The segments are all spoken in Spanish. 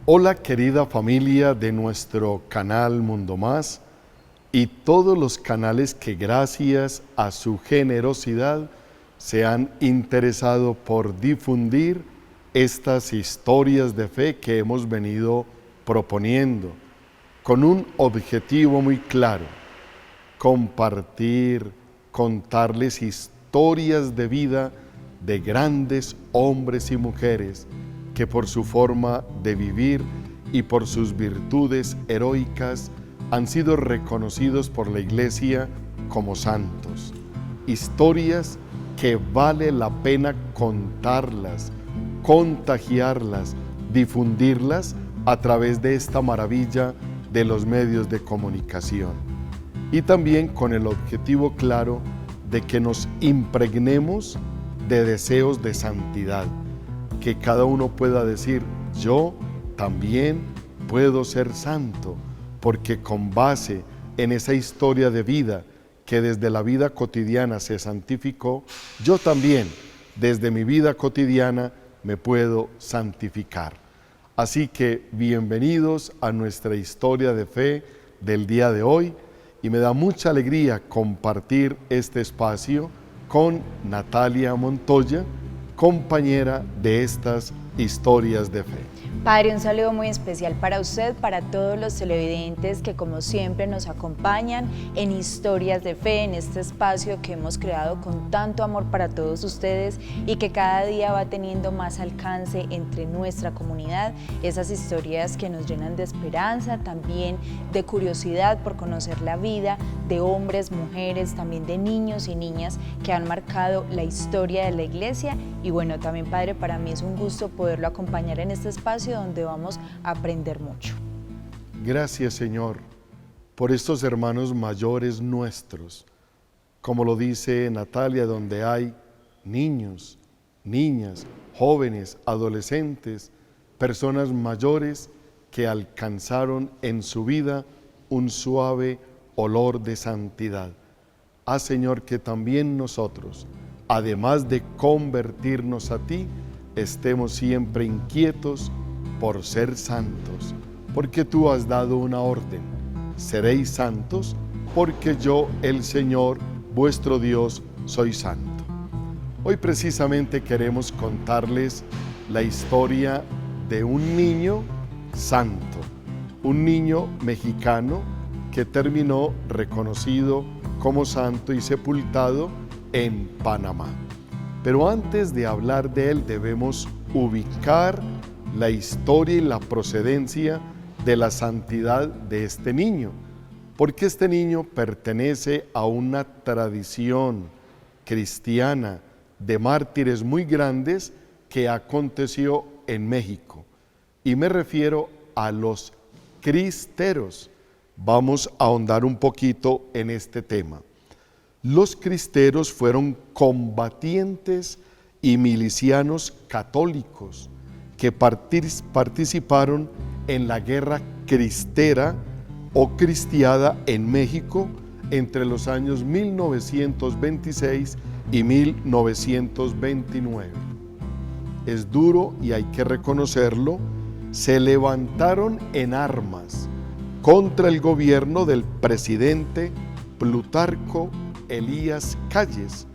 Hola querida familia de nuestro canal Mundo Más y todos los canales que gracias a su generosidad se han interesado por difundir estas historias de fe que hemos venido proponiendo con un objetivo muy claro: compartir, contarles historias de vida de grandes hombres y mujeres que por su forma de vivir y por sus virtudes heroicas han sido reconocidos por la Iglesia como santos. Historias que vale la pena contarlas, contagiarlas, difundirlas a través de esta maravilla de los medios de comunicación. Y también con el objetivo claro de que nos impregnemos de deseos de santidad, que cada uno pueda decir: yo también puedo ser santo, porque con base en esa historia de vida que desde la vida cotidiana se santificó, yo también desde mi vida cotidiana me puedo santificar. Así que bienvenidos a nuestra historia de fe del día de hoy, y me da mucha alegría compartir este espacio con Natalia Montoya, compañera de estas historias de fe. Padre, un saludo muy especial para usted, para todos los televidentes que como siempre nos acompañan en Historias de Fe, en este espacio que hemos creado con tanto amor para todos ustedes y que cada día va teniendo más alcance entre nuestra comunidad. Esas historias que nos llenan de esperanza, también de curiosidad por conocer la vida de hombres, mujeres, también de niños y niñas que han marcado la historia de la Iglesia. Y bueno, también, Padre, para mí es un gusto poderlo acompañar en este espacio donde vamos a aprender mucho. Gracias, Señor, por estos hermanos mayores nuestros, como lo dice Natalia, donde hay niños, niñas, jóvenes, adolescentes, personas mayores que alcanzaron en su vida un suave olor de santidad. Haz, Señor, que también nosotros, además de convertirnos a ti, estemos siempre inquietos por ser santos, porque tú has dado una orden: seréis santos, porque yo, el Señor, vuestro Dios, soy santo. Hoy precisamente queremos contarles la historia de un niño santo, un niño mexicano que terminó reconocido como santo y sepultado en Panamá. Pero antes de hablar de él, debemos ubicar la historia y la procedencia de la santidad de este niño, porque este niño pertenece a una tradición cristiana de mártires muy grandes que aconteció en México, y me refiero a los cristeros. Vamos a ahondar un poquito en este tema. Los cristeros fueron combatientes y milicianos católicos que participaron en la guerra cristera o cristiada en México entre los años 1926 y 1929. Es duro y hay que reconocerlo, se levantaron en armas contra el gobierno del presidente Plutarco Elías Calles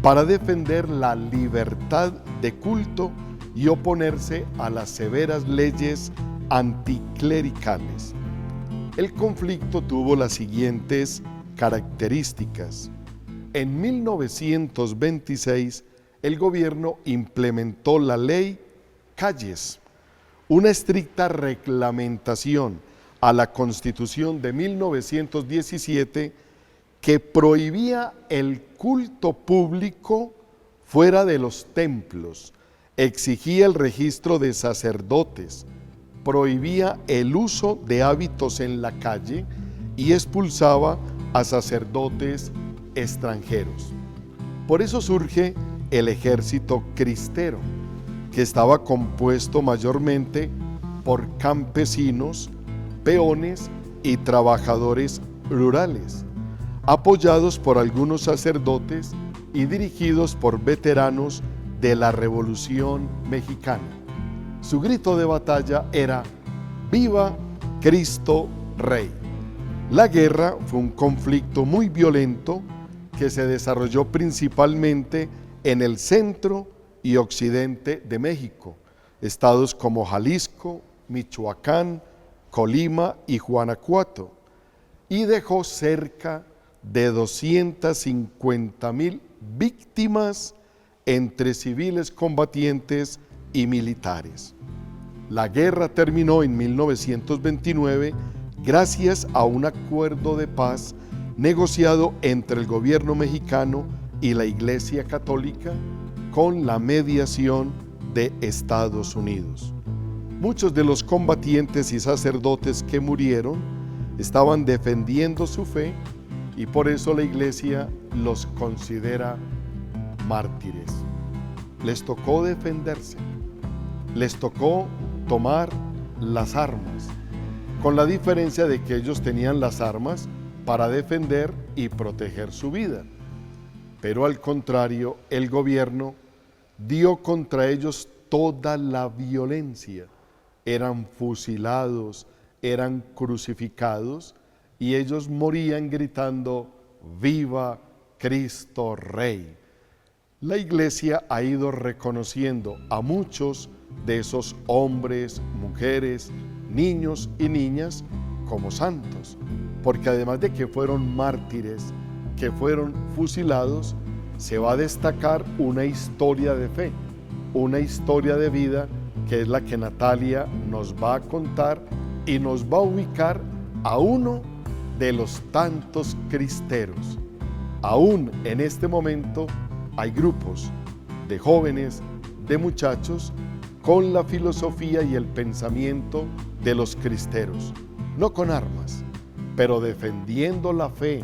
para defender la libertad de culto y oponerse a las severas leyes anticlericales. El conflicto tuvo las siguientes características. En 1926, el gobierno implementó la ley Calles, una estricta reglamentación a la Constitución de 1917 que prohibía el culto público fuera de los templos, exigía el registro de sacerdotes, prohibía el uso de hábitos en la calle y expulsaba a sacerdotes extranjeros. Por eso surge el ejército cristero, que estaba compuesto mayormente por campesinos, peones y trabajadores rurales, apoyados por algunos sacerdotes y dirigidos por veteranos de la Revolución Mexicana. Su grito de batalla era: ¡Viva Cristo Rey! La guerra fue un conflicto muy violento que se desarrolló principalmente en el centro y occidente de México, estados como Jalisco, Michoacán, Colima y Guanajuato, y dejó cerca de 250,000 víctimas entre civiles combatientes y militares. La guerra terminó en 1929 gracias a un acuerdo de paz negociado entre el gobierno mexicano y la Iglesia Católica con la mediación de Estados Unidos. Muchos de los combatientes y sacerdotes que murieron estaban defendiendo su fe y por eso la Iglesia los considera mártires. Les tocó defenderse, les tocó tomar las armas, con la diferencia de que ellos tenían las armas para defender y proteger su vida. Pero al contrario, el gobierno dio contra ellos toda la violencia. Eran fusilados, eran crucificados y ellos morían gritando: ¡Viva Cristo Rey! La Iglesia ha ido reconociendo a muchos de esos hombres, mujeres, niños y niñas como santos, porque además de que fueron mártires, que fueron fusilados, se va a destacar una historia de fe, una historia de vida que es la que Natalia nos va a contar y nos va a ubicar a uno de los tantos cristeros. Aún en este momento hay grupos de jóvenes, de muchachos, con la filosofía y el pensamiento de los cristeros, no con armas, pero defendiendo la fe,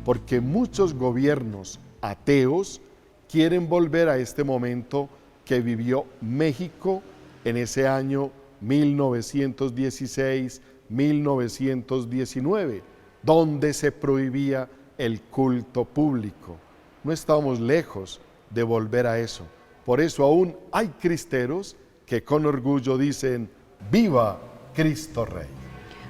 porque muchos gobiernos ateos quieren volver a este momento que vivió México en ese año 1916-1919, donde se prohibía el culto público. No estamos lejos de volver a eso. Por eso aún hay cristeros que con orgullo dicen: ¡Viva Cristo Rey!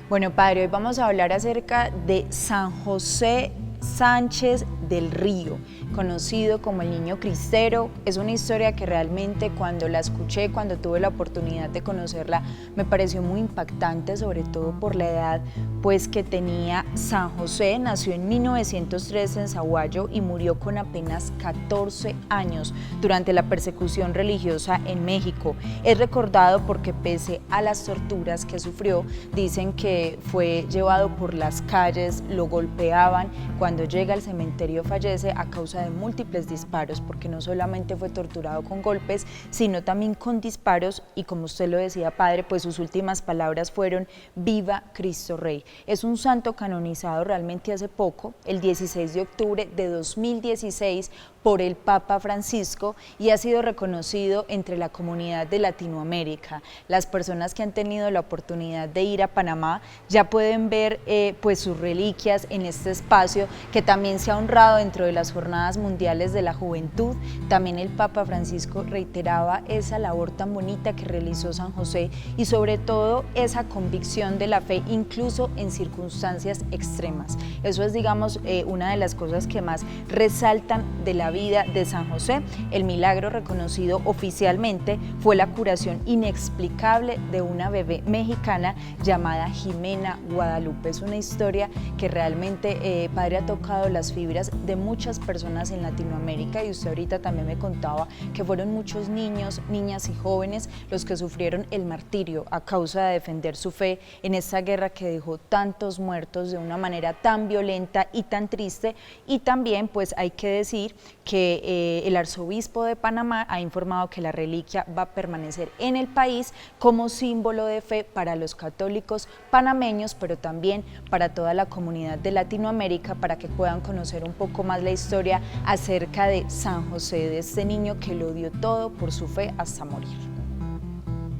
Bueno, padre, hoy vamos a hablar acerca de San José Sánchez del Río, conocido como el Niño Cristero. Es una historia que realmente cuando la escuché, cuando tuve la oportunidad de conocerla, me pareció muy impactante, sobre todo por la edad pues que tenía San José. Nació en 1903 en Zaguayo y murió con apenas 14 años durante la persecución religiosa en México. Es recordado porque pese a las torturas que sufrió, dicen que fue llevado por las calles, lo golpeaban, cuando llega al cementerio fallece a causa de múltiples disparos, porque no solamente fue torturado con golpes, sino también con disparos, y como usted lo decía, padre, pues sus últimas palabras fueron: ¡Viva Cristo Rey! Es un santo canonizado realmente hace poco, el 16 de octubre de 2016, por el Papa Francisco, y ha sido reconocido entre la comunidad de Latinoamérica. Las personas que han tenido la oportunidad de ir a Panamá ya pueden ver pues sus reliquias en este espacio, que también se ha honrado dentro de las Jornadas Mundiales de la Juventud. También el Papa Francisco reiteraba esa labor tan bonita que realizó San José y sobre todo esa convicción de la fe, incluso en circunstancias extremas. Eso es, digamos, una de las cosas que más resaltan de la vida de San José. El milagro reconocido oficialmente fue la curación inexplicable de una bebé mexicana llamada Jimena Guadalupe. Es una historia que realmente, padre, ha tocado las fibras de muchas personas en Latinoamérica, y usted ahorita también me contaba que fueron muchos niños, niñas y jóvenes los que sufrieron el martirio a causa de defender su fe en esta guerra que dejó tantos muertos de una manera tan violenta y tan triste. Y también pues hay que decir que el arzobispo de Panamá ha informado que la reliquia va a permanecer en el país como símbolo de fe para los católicos panameños, pero también para toda la comunidad de Latinoamérica, para que puedan conocer un poco más la historia acerca de San José, de este niño que lo dio todo por su fe hasta morir.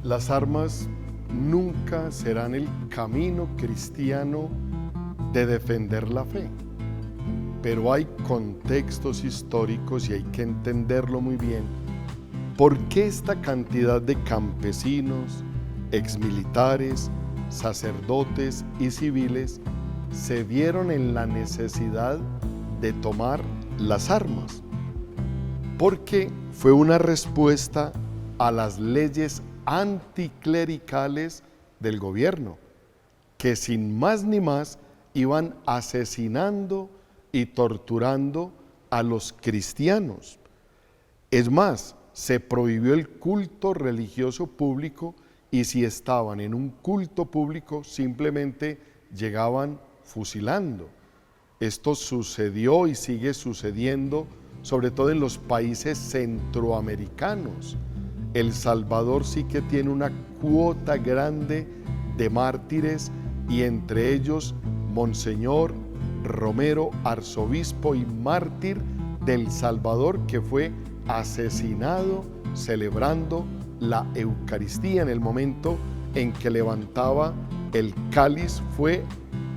Las armas nunca serán el camino cristiano de defender la fe, pero hay contextos históricos y hay que entenderlo muy bien. ¿Por qué esta cantidad de campesinos, exmilitares sacerdotes y civiles se vieron en la necesidad de tomar las armas, porque fue una respuesta a las leyes anticlericales del gobierno, que sin más ni más iban asesinando y torturando a los cristianos. Es más, se prohibió el culto religioso público y si estaban en un culto público simplemente llegaban fusilando. Esto sucedió y sigue sucediendo sobre todo en los países centroamericanos. El Salvador sí que tiene una cuota grande de mártires y entre ellos Monseñor Romero, arzobispo y mártir del Salvador, que fue asesinado celebrando la Eucaristía. En el momento en que levantaba el cáliz fue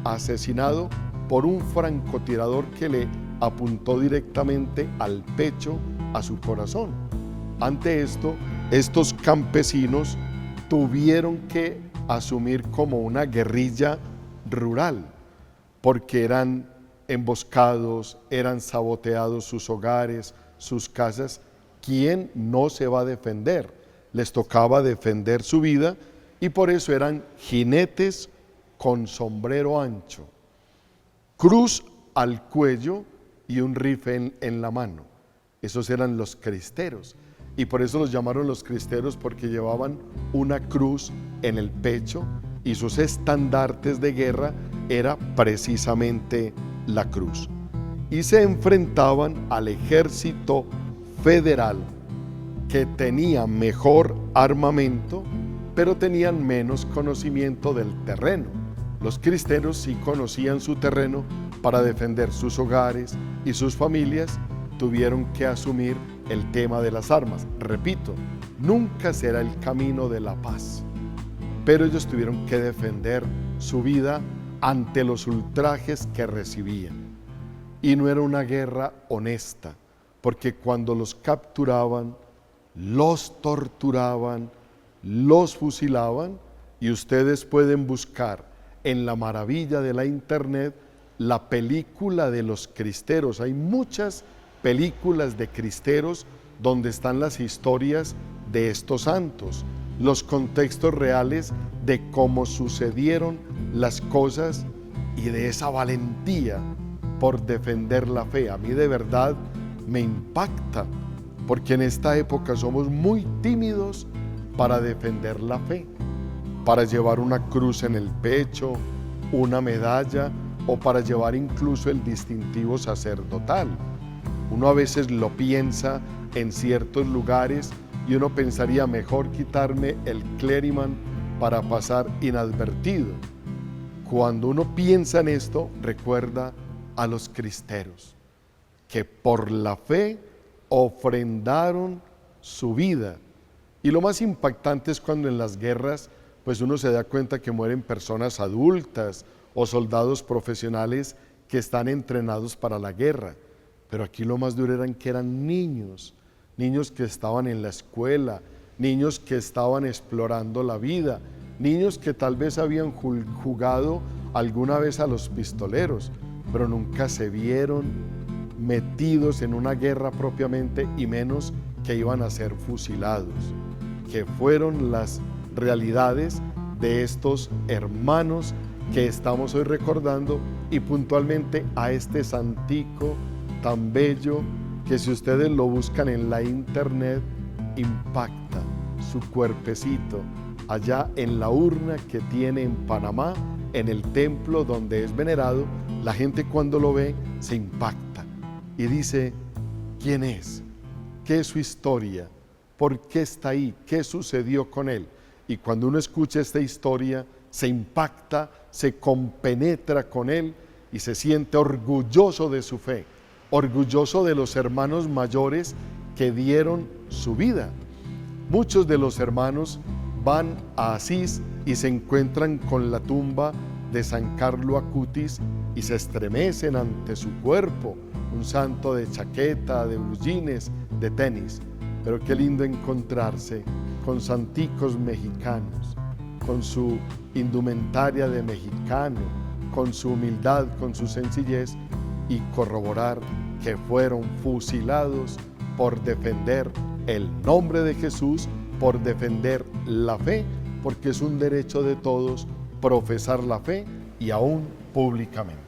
asesinado por un francotirador que le apuntó directamente al pecho, a su corazón. Ante esto, estos campesinos tuvieron que asumir como una guerrilla rural, porque eran emboscados, eran saboteados sus hogares, sus casas. ¿Quién no se va a defender? Les tocaba defender su vida y por eso eran jinetes con sombrero ancho, cruz al cuello y un rifle en la mano. Esos eran los cristeros y por eso los llamaron los cristeros, porque llevaban una cruz en el pecho y sus estandartes de guerra era precisamente la cruz. Y se enfrentaban al ejército federal, que tenía mejor armamento, pero tenían menos conocimiento del terreno. Los cristeros sí conocían su terreno para defender sus hogares y sus familias, tuvieron que asumir el tema de las armas. Repito, nunca será el camino de la paz, pero ellos tuvieron que defender su vida ante los ultrajes que recibían. Y no era una guerra honesta, porque cuando los capturaban, los torturaban, los fusilaban, y ustedes pueden buscar en la maravilla de la internet la película de los cristeros. Hay muchas películas de cristeros donde están las historias de estos santos, los contextos reales de cómo sucedieron las cosas y de esa valentía por defender la fe. A mí de verdad me impacta, porque en esta época somos muy tímidos para defender la fe, para llevar una cruz en el pecho, una medalla o para llevar incluso el distintivo sacerdotal. Uno a veces lo piensa en ciertos lugares y uno pensaría, mejor quitarme el clériman para pasar inadvertido. Cuando uno piensa en esto, recuerda a los cristeros, que por la fe ofrendaron su vida. Y lo más impactante es cuando en las guerras, pues uno se da cuenta que mueren personas adultas o soldados profesionales que están entrenados para la guerra. Pero aquí lo más duro eran que eran niños, niños que estaban en la escuela, niños que estaban explorando la vida, niños que tal vez habían jugado alguna vez a los pistoleros, pero nunca se vieron metidos en una guerra propiamente, y menos que iban a ser fusilados, que fueron las realidades de estos hermanos que estamos hoy recordando, y puntualmente a este santico tan bello que, si ustedes lo buscan en la internet, impacta su cuerpecito allá en la urna que tiene en Panamá, en el templo donde es venerado. La gente cuando lo ve se impacta y dice, ¿quién es? ¿Qué es su historia? ¿Por qué está ahí? ¿Qué sucedió con él? Y cuando uno escucha esta historia, se impacta, se compenetra con él y se siente orgulloso de su fe, orgulloso de los hermanos mayores que dieron su vida. Muchos de los hermanos van a Asís y se encuentran con la tumba de San Carlo Acutis y se estremecen ante su cuerpo, un santo de chaqueta, de blue jeans, de tenis. Pero qué lindo encontrarse con santicos mexicanos, con su indumentaria de mexicano, con su humildad, con su sencillez, y corroborar que fueron fusilados por defender el nombre de Jesús, por defender la fe, porque es un derecho de todos profesar la fe y aún públicamente.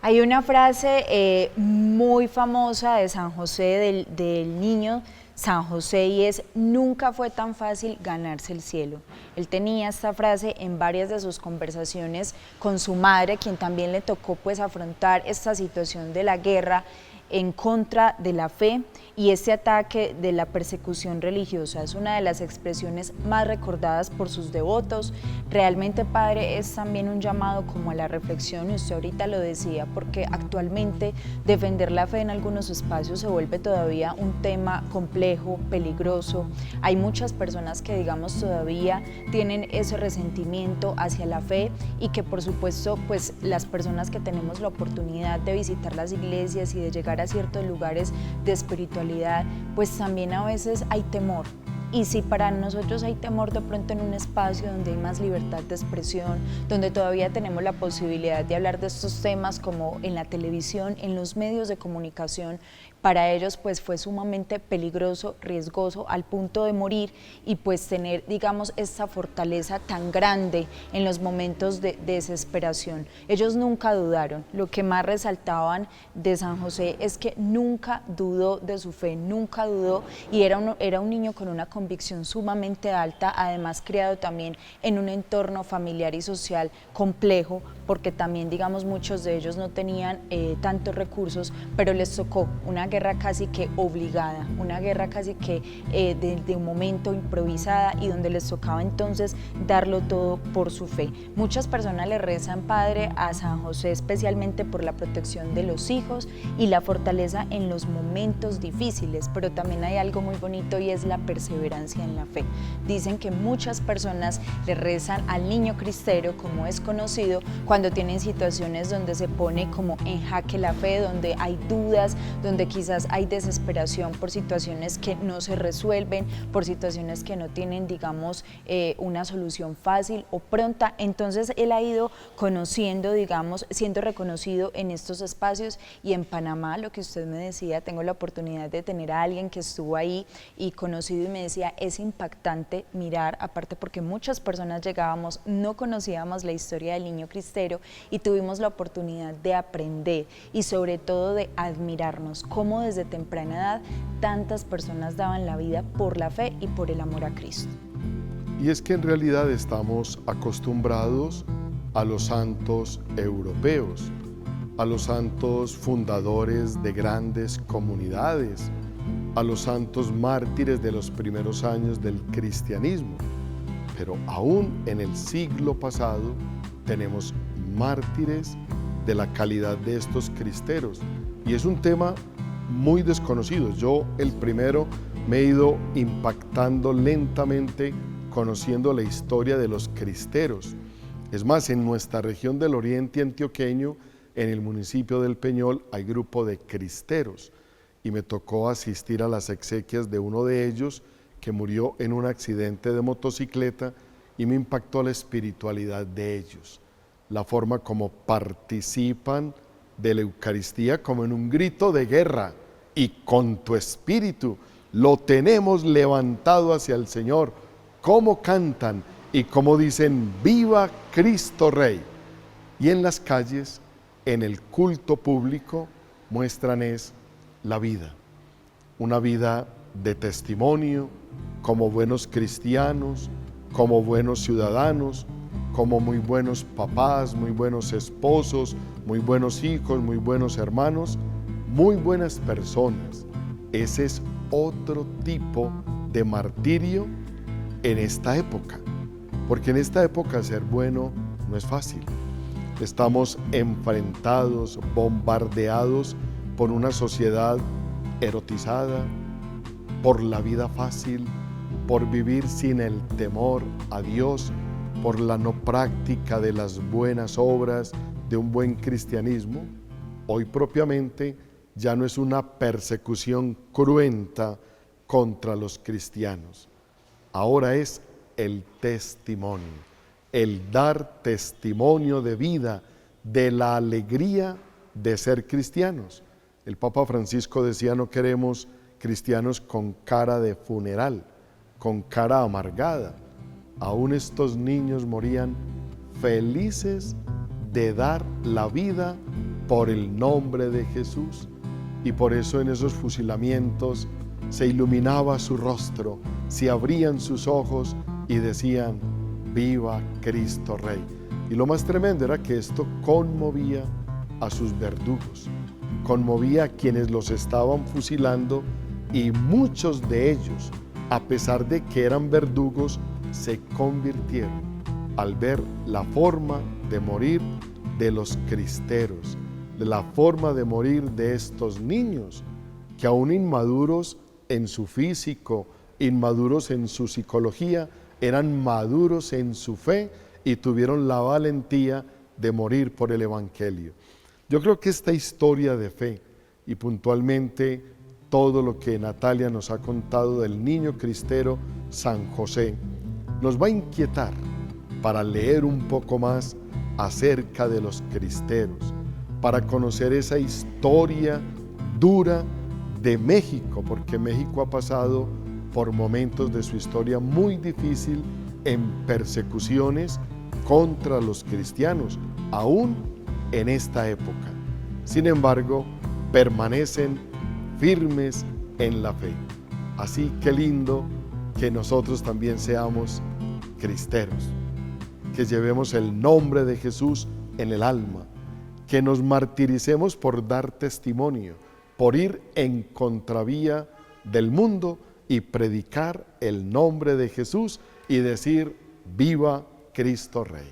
Hay una frase muy famosa de San José, del niño San José, y es: nunca fue tan fácil ganarse el cielo. Él tenía esta frase en varias de sus conversaciones con su madre, quien también le tocó pues afrontar esta situación de la guerra en contra de la fe y este ataque de la persecución religiosa. Es una de las expresiones más recordadas por sus devotos. Realmente, Padre, es también un llamado como a la reflexión, y usted ahorita lo decía, porque actualmente defender la fe en algunos espacios se vuelve todavía un tema complejo, peligroso. Hay muchas personas que, digamos, todavía tienen ese resentimiento hacia la fe, y que por supuesto pues las personas que tenemos la oportunidad de visitar las iglesias y de llegar a ciertos lugares de espiritualidad, pues también a veces hay temor. Y si para nosotros hay temor de pronto en un espacio donde hay más libertad de expresión, donde todavía tenemos la posibilidad de hablar de estos temas como en la televisión, en los medios de comunicación, para ellos pues fue sumamente peligroso, riesgoso, al punto de morir, y pues tener, digamos, esta fortaleza tan grande en los momentos de desesperación. Ellos nunca dudaron. Lo que más resaltaban de San José es que nunca dudó de su fe, nunca dudó, y era un niño con una convicción sumamente alta, además criado también en un entorno familiar y social complejo, porque también, digamos, muchos de ellos no tenían tantos recursos, pero les tocó una guerra casi que obligada, una guerra casi que de un momento improvisada, y donde les tocaba entonces darlo todo por su fe. Muchas personas le rezan, Padre, a San José especialmente por la protección de los hijos y la fortaleza en los momentos difíciles, pero también hay algo muy bonito, y es la perseverancia en la fe. Dicen que muchas personas le rezan al niño cristero, como es conocido, cuando tienen situaciones donde se pone como en jaque la fe, donde hay dudas, donde quizás hay desesperación por situaciones que no se resuelven, por situaciones que no tienen, digamos, una solución fácil o pronta. Entonces él ha ido conociendo, digamos, siendo reconocido en estos espacios. Y en Panamá, lo que usted me decía, tengo la oportunidad de tener a alguien que estuvo ahí y conocido, y me decía, es impactante mirar, aparte porque muchas personas llegábamos, no conocíamos la historia del niño cristero, y tuvimos la oportunidad de aprender y sobre todo de admirarnos cómo desde temprana edad tantas personas daban la vida por la fe y por el amor a Cristo. Y es que en realidad estamos acostumbrados a los santos europeos, a los santos fundadores de grandes comunidades, a los santos mártires de los primeros años del cristianismo. Pero aún en el siglo pasado tenemos mártires de la calidad de estos cristeros, y es un tema muy desconocido. Yo, el primero, me he ido impactando lentamente conociendo la historia de los cristeros. Es más, en nuestra región del oriente antioqueño, en el municipio del Peñol, hay grupo de cristeros, y me tocó asistir a las exequias de uno de ellos que murió en un accidente de motocicleta, y me impactó la espiritualidad de ellos, la forma como participan de la Eucaristía como en un grito de guerra, y con tu espíritu lo tenemos levantado hacia el Señor, cómo cantan y cómo dicen viva Cristo Rey. Y en las calles, en el culto público, muestran es la vida, una vida de testimonio, como buenos cristianos, como buenos ciudadanos, como muy buenos papás, muy buenos esposos, muy buenos hijos, muy buenos hermanos, muy buenas personas. Ese es otro tipo de martirio en esta época, porque en esta época ser bueno no es fácil. Estamos enfrentados, bombardeados por una sociedad erotizada, por la vida fácil, por vivir sin el temor a Dios, por la no práctica de las buenas obras, de un buen cristianismo. Hoy propiamente ya no es una persecución cruenta contra los cristianos. Ahora es el testimonio. el dar testimonio de vida, de la alegría de ser cristianos. El Papa Francisco decía: no queremos cristianos con cara de funeral, con cara amargada. Aún estos niños morían felices de dar la vida por el nombre de Jesús, y por eso en esos fusilamientos se iluminaba su rostro, se abrían sus ojos y decían: viva Cristo Rey. Y lo más tremendo era que esto conmovía a sus verdugos, conmovía a quienes los estaban fusilando, y muchos de ellos, a pesar de que eran verdugos, se convirtieron al ver la forma de morir de los cristeros, de la forma de morir de estos niños, que aún inmaduros en su físico, inmaduros en su psicología, eran maduros en su fe y tuvieron la valentía de morir por el Evangelio. Yo creo que esta historia de fe, y puntualmente todo lo que Natalia nos ha contado del niño cristero San José, nos va a inquietar para leer un poco más acerca de los cristeros, para conocer esa historia dura de México, porque México ha pasado por momentos de su historia muy difícil en persecuciones contra los cristianos, aún en esta época. Sin embargo, permanecen firmes en la fe. Así que lindo que nosotros también seamos cristeros, que llevemos el nombre de Jesús en el alma, que nos martiricemos por dar testimonio, por ir en contravía del mundo y predicar el nombre de Jesús y decir: viva Cristo Rey.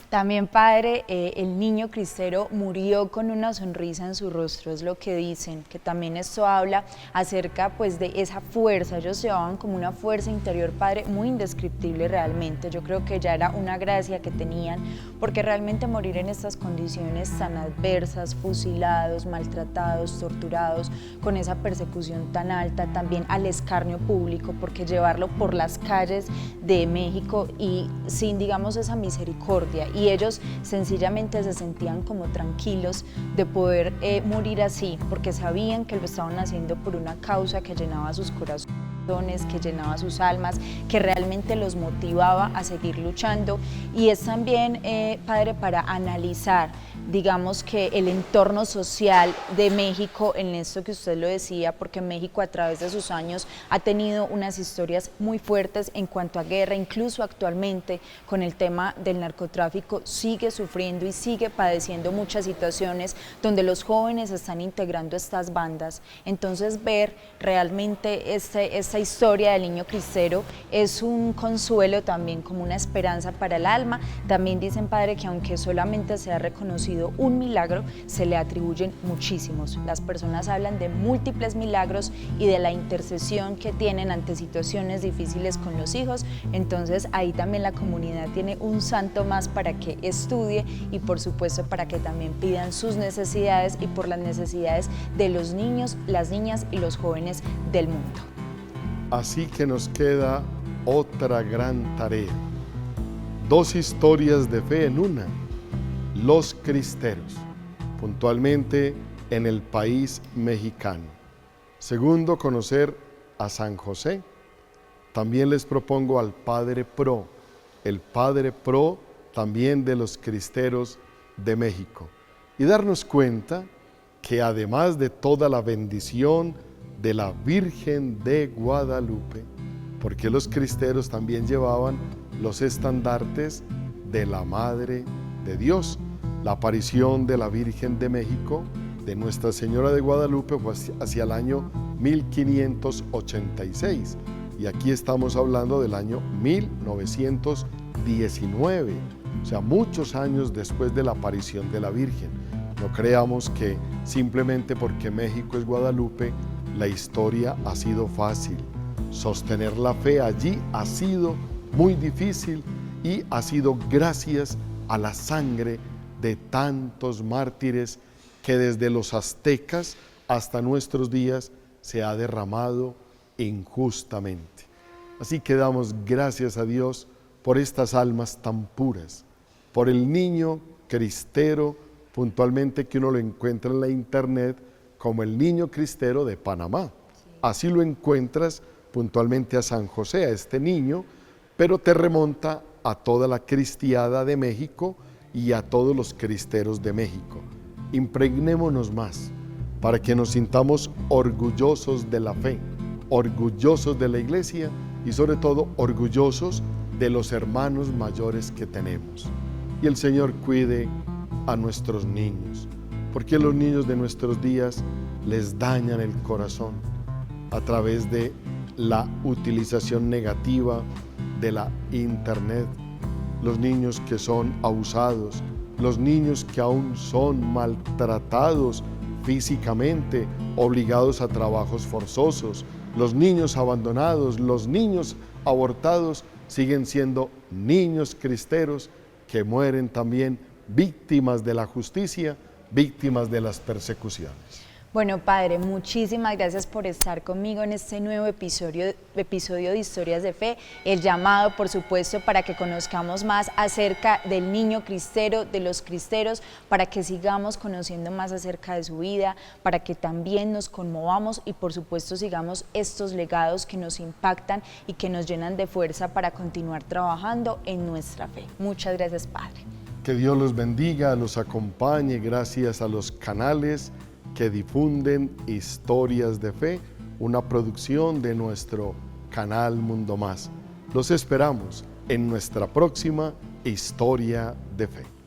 También, padre, el niño cristero murió con una sonrisa en su rostro, es lo que dicen, que también esto habla acerca pues de esa fuerza. Ellos llevaban como una fuerza interior, padre, muy indescriptible realmente. Yo creo que ya era una gracia que tenían, porque realmente morir en estas condiciones tan adversas, fusilados, maltratados, torturados, con esa persecución tan alta, también al escarnio público, porque llevarlo por las calles de México y sin, digamos, esa misericordia, y ellos sencillamente se sentían como tranquilos de poder morir así, porque sabían que lo estaban haciendo por una causa que llenaba sus corazones, que llenaba sus almas, que realmente los motivaba a seguir luchando. Y es también, padre, para analizar, digamos, que el entorno social de México en esto que usted lo decía, porque México a través de sus años ha tenido unas historias muy fuertes en cuanto a guerra, incluso actualmente con el tema del narcotráfico sigue sufriendo y sigue padeciendo muchas situaciones donde los jóvenes están integrando estas bandas. Entonces ver realmente esta historia del niño cristero es un consuelo también, como una esperanza para el alma. También dicen, padre, que aunque solamente se ha reconocido un milagro, se le atribuyen muchísimos. Las personas hablan de múltiples milagros y de la intercesión que tienen ante situaciones difíciles con los hijos. Entonces ahí también la comunidad tiene un santo más para que estudie y por supuesto para que también pidan sus necesidades y por las necesidades de los niños, las niñas y los jóvenes del mundo. Así que nos queda otra gran tarea. Dos historias de fe en una. Los cristeros, puntualmente en el país mexicano. Segundo, conocer a San José. También les propongo al Padre Pro, el Padre Pro también de los cristeros de México. Y darnos cuenta que además de toda la bendición de la Virgen de Guadalupe, porque los cristeros también llevaban los estandartes de la Madre de Dios. La aparición de la Virgen de México, de Nuestra Señora de Guadalupe, fue hacia el año 1586. Y aquí estamos hablando del año 1919, o sea, muchos años después de la aparición de la Virgen. No creamos que simplemente porque México es Guadalupe, la historia ha sido fácil. Sostener la fe allí ha sido muy difícil y ha sido gracias a la sangre de tantos mártires que desde los aztecas hasta nuestros días se ha derramado injustamente. Así que damos gracias a Dios por estas almas tan puras, por el niño cristero, puntualmente que uno lo encuentra en la internet como el niño cristero de Panamá. Así lo encuentras puntualmente a San José, a este niño, pero te remonta a toda la cristiada de México y a todos los cristeros de México. Impregnémonos más para que nos sintamos orgullosos de la fe, orgullosos de la iglesia y sobre todo orgullosos de los hermanos mayores que tenemos. Y el Señor cuide a nuestros niños, porque los niños de nuestros días les dañan el corazón a través de la utilización negativa de la internet, los niños que son abusados, los niños que aún son maltratados físicamente, obligados a trabajos forzosos, los niños abandonados, los niños abortados, siguen siendo niños cristeros que mueren también víctimas de la justicia, víctimas de las persecuciones. Bueno, Padre, muchísimas gracias por estar conmigo en este nuevo episodio de Historias de Fe, el llamado, por supuesto, para que conozcamos más acerca del niño cristero, de los cristeros, para que sigamos conociendo más acerca de su vida, para que también nos conmovamos y, por supuesto, sigamos estos legados que nos impactan y que nos llenan de fuerza para continuar trabajando en nuestra fe. Muchas gracias, Padre. Que Dios los bendiga, los acompañe, gracias a los canales que difunden Historias de Fe, una producción de nuestro canal Mundo Más. Los esperamos en nuestra próxima Historia de Fe.